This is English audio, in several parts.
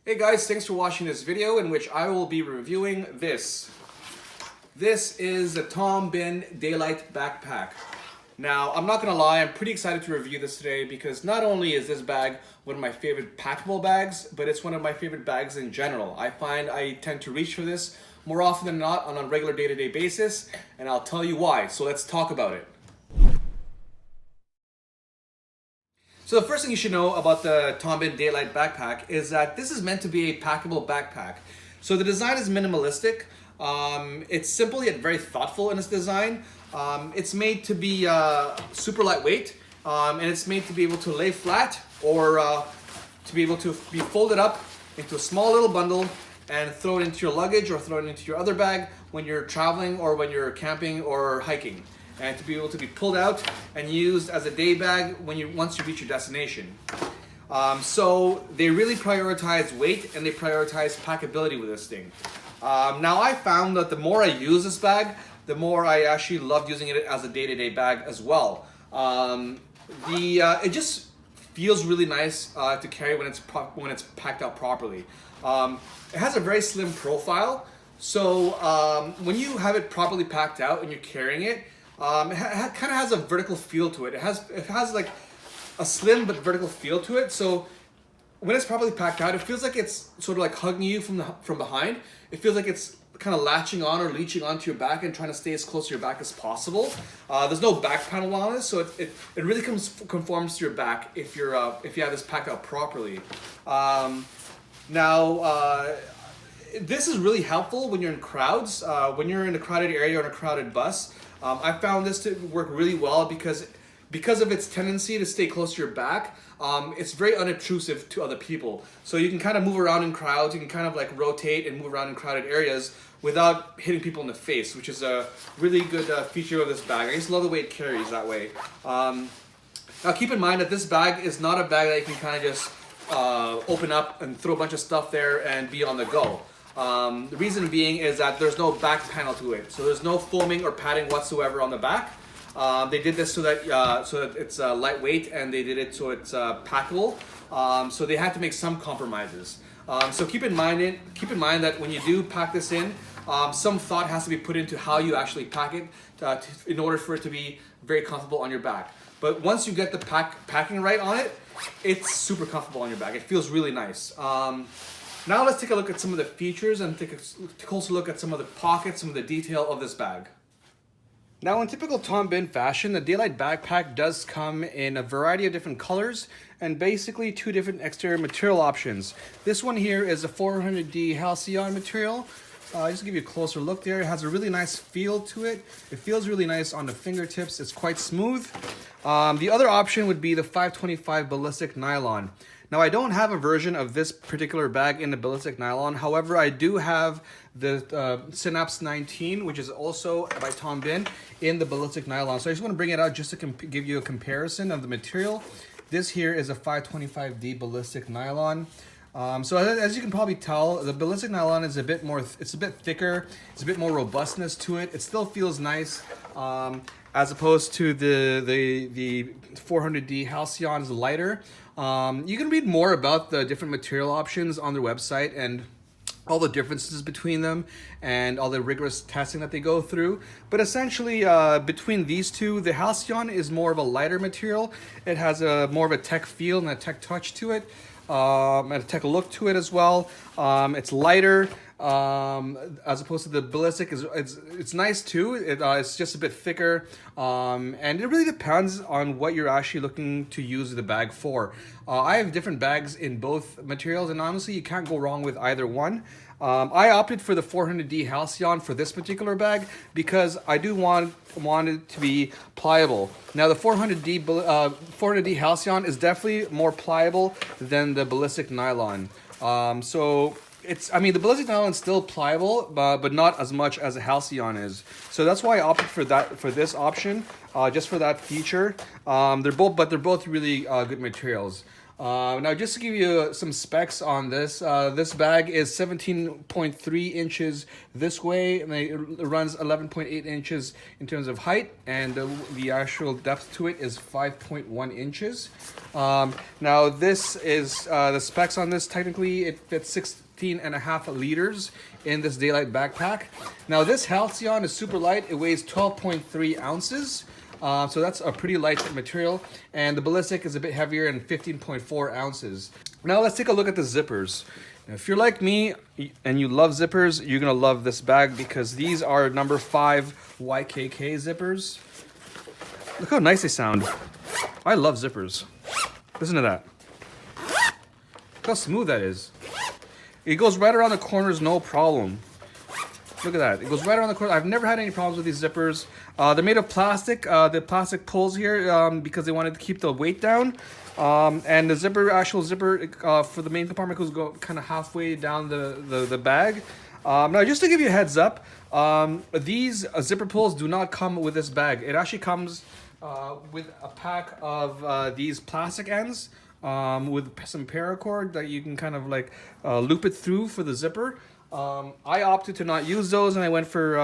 Hey guys, thanks for watching this video in which I will be reviewing this. This is the Bihn Daylight Backpack. Now, I'm not gonna lie, I'm pretty excited to review this today because not only is this bag one of my favorite packable bags, but it's one of my favorite bags in general. I find I tend to reach for this more often than not on a regular day-to-day basis, and I'll tell you why, so let's talk about it. So the first thing you should know about the Bihn Daylight Backpack is that this is meant to be a packable backpack. So the design is minimalistic. It's simple yet very thoughtful in its design. It's made to be super lightweight, and it's made to be able to lay flat or to be able to be folded up into a small little bundle and throw it into your luggage or throw it into your other bag when you're traveling or when you're camping or hiking, and to be able to be pulled out and used as a day bag once you reach your destination. So they really prioritize weight and they prioritize packability with this thing. Now I found that the more I use this bag, the more I actually loved using it as a day-to-day bag as well. It just feels really nice to carry when it's packed out properly. It has a very slim profile, so when you have it properly packed out and you're carrying it, kind of has a vertical feel to it. It has like a slim but vertical feel to it. So when it's properly packed out, it feels like it's sort of like hugging you from behind. It feels like it's kind of latching on or leeching onto your back and trying to stay as close to your back as possible. There's no back panel on this, so it really conforms to your back if you have this packed out properly. This is really helpful when you're in crowds, when you're in a crowded area or in a crowded bus. I found this to work really well because of its tendency to stay close to your back. It's very unobtrusive to other people. So you can kind of move around in crowds, you can kind of like rotate and move around in crowded areas without hitting people in the face, which is a really good feature of this bag. I just love the way it carries that way. Now keep in mind that this bag is not a bag that you can kind of just open up and throw a bunch of stuff there and be on the go. The reason being is that there's no back panel to it, so there's no foaming or padding whatsoever on the back. They did this so that it's lightweight, and they did it so it's packable. So they had to make some compromises. So keep in mind that when you do pack this in, some thought has to be put into how you actually pack it in order for it to be very comfortable on your back. But once you get the packing right on it, it's super comfortable on your back. It feels really nice. Now let's take a look at some of the features and take a closer look at some of the pockets, some of the detail of this bag. Now in typical Bihn fashion, the Daylight Backpack does come in a variety of different colors and basically two different exterior material options. This one here is a 400D Halcyon material. Just to give you a closer look there, it has a really nice feel to it. It feels really nice on the fingertips. It's quite smooth. The other option would be the 525 ballistic nylon. Now I don't have a version of this particular bag in the ballistic nylon. However, I do have the Synapse 19, which is also by Bihn, in the ballistic nylon. So I just want to bring it out just to give you a comparison of the material. This here is a 525D ballistic nylon. So as you can probably tell, the ballistic nylon is a bit more, it's a bit thicker, it's a bit more robustness to it. It still feels nice, as opposed to the 400D Halcyon is lighter. You can read more about the different material options on their website and all the differences between them and all the rigorous testing that they go through. But essentially, between these two, the Halcyon is more of a lighter material. It has more of a tech feel and a tech touch to it. And a tech look to it as well. It's lighter as opposed to the ballistic. It's nice too. It's just a bit thicker, and it really depends on what you're actually looking to use the bag for. I have different bags in both materials, and honestly, you can't go wrong with either one. I opted for the 400D Halcyon for this particular bag because I do want it to be pliable. Now the 400D Halcyon is definitely more pliable than the ballistic nylon. So the ballistic nylon is still pliable, but not as much as a Halcyon is. So that's why I opted for this option, just for that feature. They're both really good materials. Now, just to give you some specs on this, this bag is 17.3 inches this way, and it runs 11.8 inches in terms of height, and the actual depth to it is 5.1 inches. Now, this is the specs on this. Technically, it fits 16.5 liters in this daylight backpack. Now, this Halcyon is super light. It weighs 12.3 ounces. So that's a pretty light material, and the ballistic is a bit heavier and 15.4 ounces. Now let's take a look at the zippers. Now, if you're like me and you love zippers, you're gonna love this bag because these are number 5 YKK zippers. Look how nice they sound. I love zippers. Listen to that. Look how smooth that is. It goes right around the corners, no problem. Look at that. It goes right around the corner. I've never had any problems with these zippers. They're made of plastic. The plastic pulls here because they wanted to keep the weight down. And the actual zipper for the main compartment goes kind of halfway down the bag. Now, just to give you a heads up, these zipper pulls do not come with this bag. It actually comes with a pack of these plastic ends with some paracord that you can kind of like loop it through for the zipper. I opted to not use those, and I went for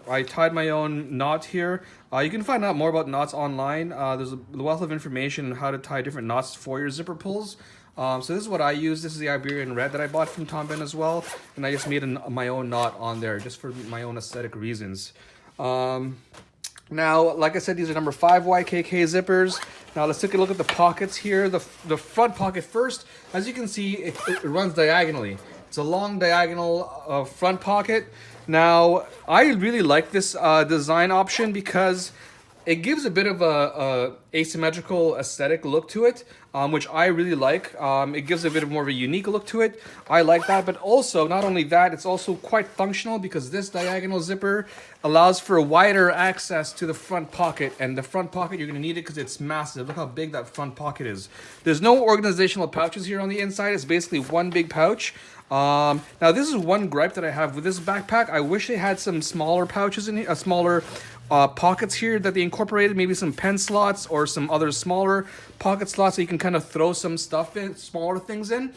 I tied my own knot here. You can find out more about knots online. There's a wealth of information on how to tie different knots for your zipper pulls. So this is what I use. This is the Iberian Red that I bought from Tom Bihn as well, and I just made my own knot on there just for my own aesthetic reasons. Now, like I said, these are number 5 YKK zippers. Now let's take a look at the pockets here. The front pocket first. As you can see, it runs diagonally. It's a long diagonal front pocket. Now, I really like this design option because it gives a bit of a asymmetrical aesthetic look to it, which I really like. It gives a bit of more of a unique look to it. I like that, but also, not only that, it's also quite functional because this diagonal zipper allows for a wider access to the front pocket, and the front pocket, you're gonna need it because it's massive. Look how big that front pocket is. There's no organizational pouches here on the inside. It's basically one big pouch. Now this is one gripe that I have with this backpack. I wish they had some smaller pouches in here, smaller pockets here that they incorporated, maybe some pen slots or some other smaller pocket slots so you can kind of throw some stuff in, smaller things in.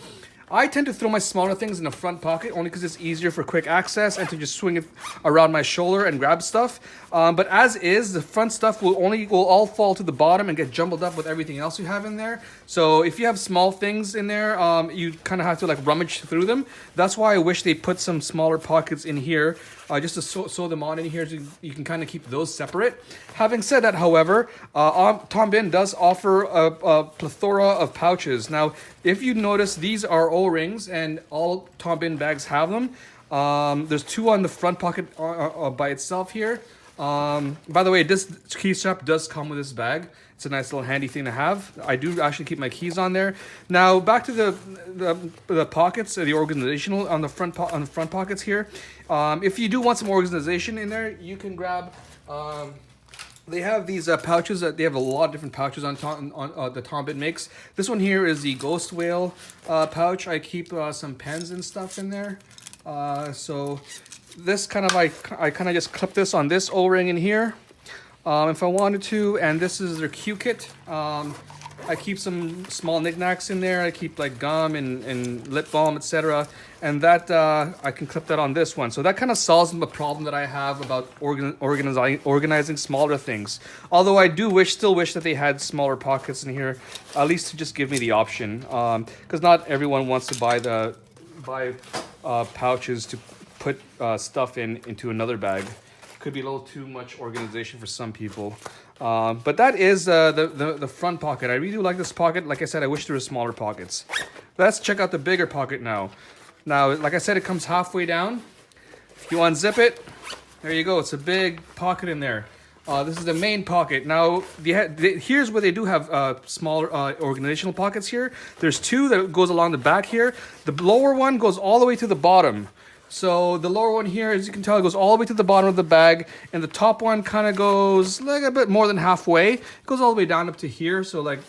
I tend to throw my smaller things in the front pocket only because it's easier for quick access and to just swing it around my shoulder and grab stuff. But as is, the front stuff will all fall to the bottom and get jumbled up with everything else you have in there. So if you have small things in there, you kind of have to like rummage through them. That's why I wish they put some smaller pockets in here just to sew them on in here so you can kind of keep those separate. Having said that, however, Tom Bihn does offer a plethora of pouches. Now, if you notice, these are O-rings, and all Tom Bihn bags have them. There's 2 on the front pocket by itself here. By the way, this key strap does come with this bag. It's a nice little handy thing to have. I do actually keep my keys on there. Now back to the pockets, the organizational on the front pockets here. If you do want some organization in there, you can grab. They have these pouches that they have a lot of different pouches on the Tom Bihn makes. This one here is the Ghost Whale pouch. I keep some pens and stuff in there. So this kind of I kind of just clip this on this O-ring in here. If I wanted to, and this is their Q kit. I keep some small knickknacks in there. I keep like gum and lip balm, etc. And that I can clip that on this one. So that kind of solves the problem that I have about organizing smaller things. Although I do still wish that they had smaller pockets in here, at least to just give me the option. Because not everyone wants to buy pouches to put stuff into another bag. Could be a little too much organization for some people. But that is the front pocket. I really do like this pocket. Like I said, I wish there were smaller pockets. Let's check out the bigger pocket now. Now, like I said, it comes halfway down. If you unzip it, there you go. It's a big pocket in there. This is the main pocket. Now, here's where they do have smaller organizational pockets here. There's 2 that goes along the back here. The lower one goes all the way to the bottom. So the lower one here, as you can tell, it goes all the way to the bottom of the bag, and the top one kind of goes like a bit more than halfway. It goes all the way down up to here, so like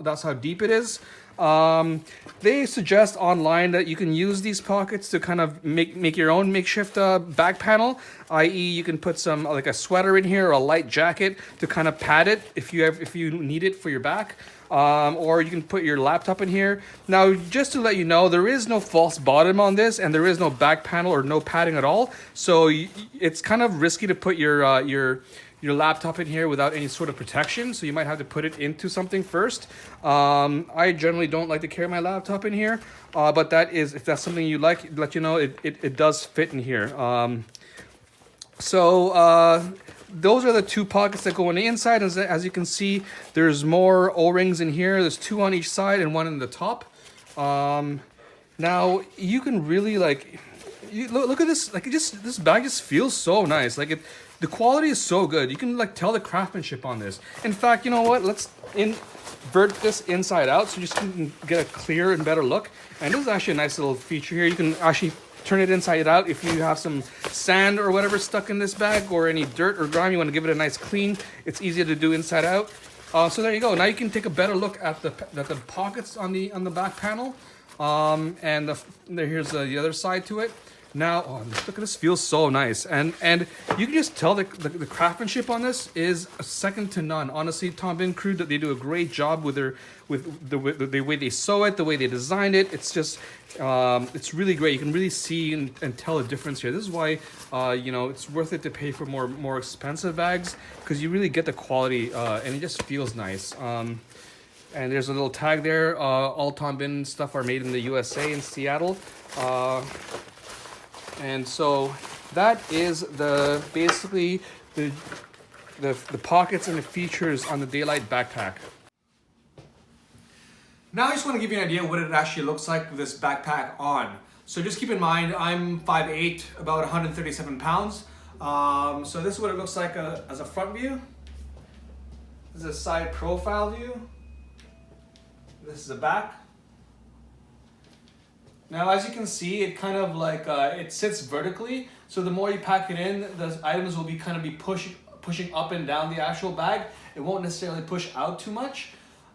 that's how deep it is. They suggest online that you can use these pockets to kind of make your own makeshift back panel, i.e. you can put some like a sweater in here or a light jacket to kind of pad it if you need it for your back. Or you can put your laptop in here. Now, just to let you know, there is no false bottom on this, and there is no back panel or no padding at all. So it's kind of risky to put your laptop in here without any sort of protection. So you might have to put it into something first. I generally don't like to carry my laptop in here, but that is, if that's something you like, let you know it does fit in here. Those are the two pockets that go on the inside. As you can see, there's more O-rings in here. There's two on each side and one in the top. Now you can really look at this. Like this bag just feels so nice. The quality is so good. You can tell the craftsmanship on this. In fact, you know what? Let's invert this inside out so you just can get a clearer and better look. And this is actually a nice little feature here. You can actually turn it inside out if you have some sand or whatever stuck in this bag, or any dirt or grime, you want to give it a nice clean. It's easier to do inside out. So there you go. Now you can take a better look at the pockets on the back panel. Here's the other side to it. Now, look at this, feels so nice, and you can just tell the craftsmanship on this is second to none. Honestly, Tom Bihn crew, they do a great job with the way they sew it, the way they designed it. It's just it's really great. You can really see and tell the difference here. This is why it's worth it to pay for more expensive bags, because you really get the quality and it just feels nice. And there's a little tag there. All Tom Bihn stuff are made in the USA in Seattle. And so that is basically the pockets and the features on the Daylight backpack. Now I just want to give you an idea what it actually looks like with this backpack on. So just keep in mind, I'm 5'8", about 137 pounds. So this is what it looks like as a front view. This is a side profile view. This is the back. Now, as you can see, it kind of it sits vertically. So the more you pack it in, the items will be pushing up and down the actual bag. It won't necessarily push out too much.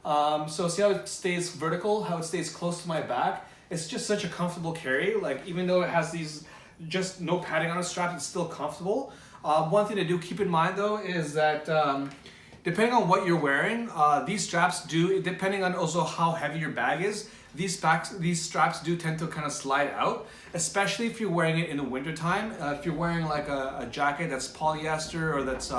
So see how it stays vertical, how it stays close to my back. It's just such a comfortable carry. Even though it has these just no padding on the strap, it's still comfortable. One thing to do keep in mind though is that depending on what you're wearing, these straps do, depending on also how heavy your bag is, these straps do tend to kind of slide out, especially if you're wearing it in the wintertime. If you're wearing a jacket that's polyester or that's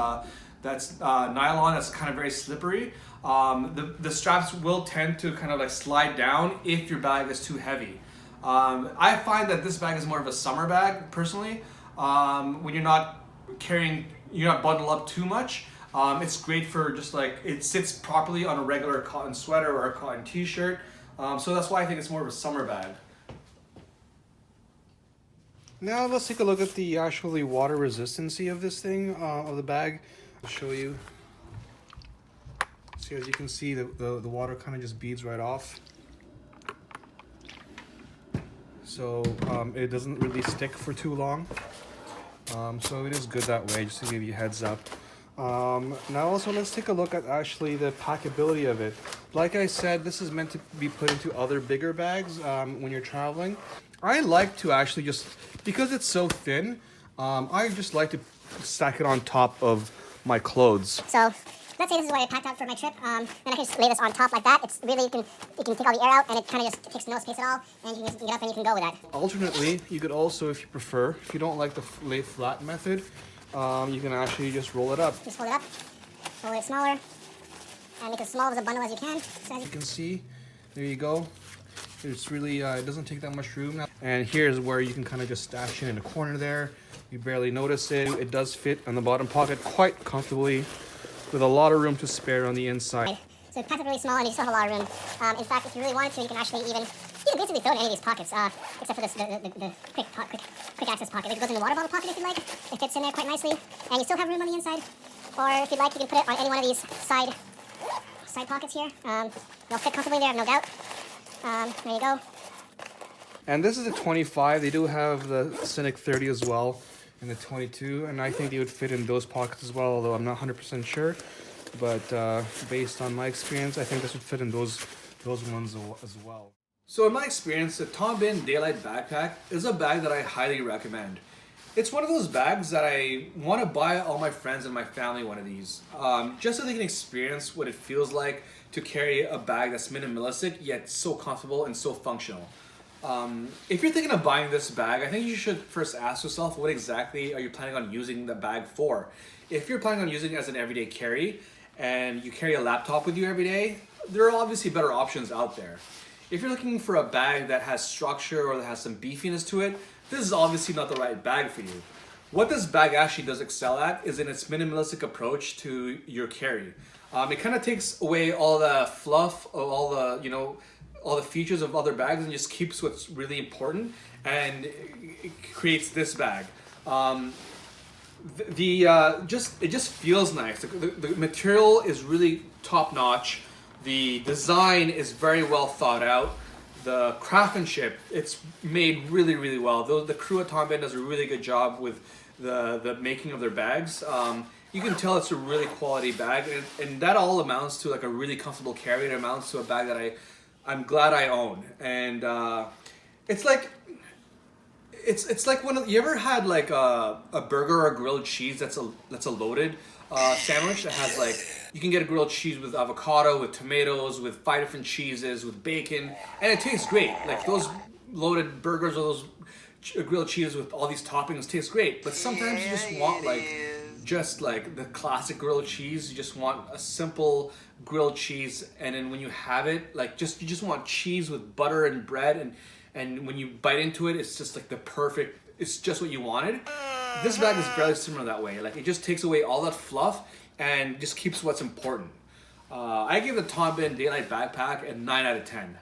nylon, that's kind of very slippery, the straps will tend to kind of slide down if your bag is too heavy. I find that this bag is more of a summer bag personally. When you're not bundled up too much. It's great for just it sits properly on a regular cotton sweater or a cotton t-shirt. So that's why I think it's more of a summer bag. Now let's take a look at the actually water resistancy of this thing, of the bag. I'll show you. See, as you can see, the water kind of just beads right off. So it doesn't really stick for too long. So it is good that way, just to give you a heads up. Now also let's take a look at actually the packability of it. Like I said, this is meant to be put into other bigger bags when you're traveling. I like to actually just, because it's so thin, I just like to stack it on top of my clothes. So let's say this is what I packed out for my trip, then I can just lay this on top like that. It's really, you can take all the air out and it kind of just takes no space at all, and you can just get up and you can go with that. Alternately, you could also, if you prefer, if you don't like the lay flat method, you can actually just roll it up. Just fold it up, roll it smaller, and make it as small as a bundle as you can. So you can see, there you go. It's really, it doesn't take that much room. And here's where you can kind of just stash it in a corner there. You barely notice it. It does fit on the bottom pocket quite comfortably, with a lot of room to spare on the inside. So it's packed up really small and you still have a lot of room. In fact, if you really wanted to, you can actually even, you can basically throw it in any of these pockets, except for this, the quick access pocket. It goes in the water bottle pocket if you like. It fits in there quite nicely, and you still have room on the inside. Or if you'd like, you can put it on any one of these side pockets here. They'll fit comfortably there, no doubt. There you go. And this is a 25. They do have the Cynic 30 as well, and the 22, and I think they would fit in those pockets as well, although I'm not 100% sure. But based on my experience, I think this would fit in those those ones as well. So in my experience, the Tom Bihn Daylight Backpack is a bag that I highly recommend. It's one of those bags that I want to buy all my friends and my family one of these, just so they can experience what it feels like to carry a bag that's minimalistic yet so comfortable and so functional. If you're thinking of buying this bag, I think you should first ask yourself, what exactly are you planning on using the bag for? If you're planning on using it as an everyday carry and you carry a laptop with you every day, there are obviously better options out there. If you're looking for a bag that has structure or that has some beefiness to it, this is obviously not the right bag for you. What this bag actually does excel at is in its minimalistic approach to your carry. It kind of takes away all the fluff, all the features of other bags, and just keeps what's really important, and it creates this bag. It just feels nice. The material is really top notch. The design is very well thought out. The craftsmanship, it's made really, really well. The crew at Tom Bihn does a really good job with the making of their bags. You can tell it's a really quality bag, and that all amounts to like a really comfortable carry. It amounts to a bag that I'm glad I own. And it's like when you ever had like a burger or a grilled cheese that's a loaded sandwich that has like, you can get a grilled cheese with avocado, with tomatoes, with 5 different cheeses, with bacon, and it tastes great. Like those loaded burgers or those grilled cheeses with all these toppings taste great. But sometimes you just want like the classic grilled cheese. You just want a simple grilled cheese, and then when you have it, like you just want cheese with butter and bread, and when you bite into it, it's just like it's just what you wanted. This bag is very similar that way. Like it just takes away all that fluff and just keeps what's important. I give the Tom Bihn Daylight Backpack a 9 out of 10.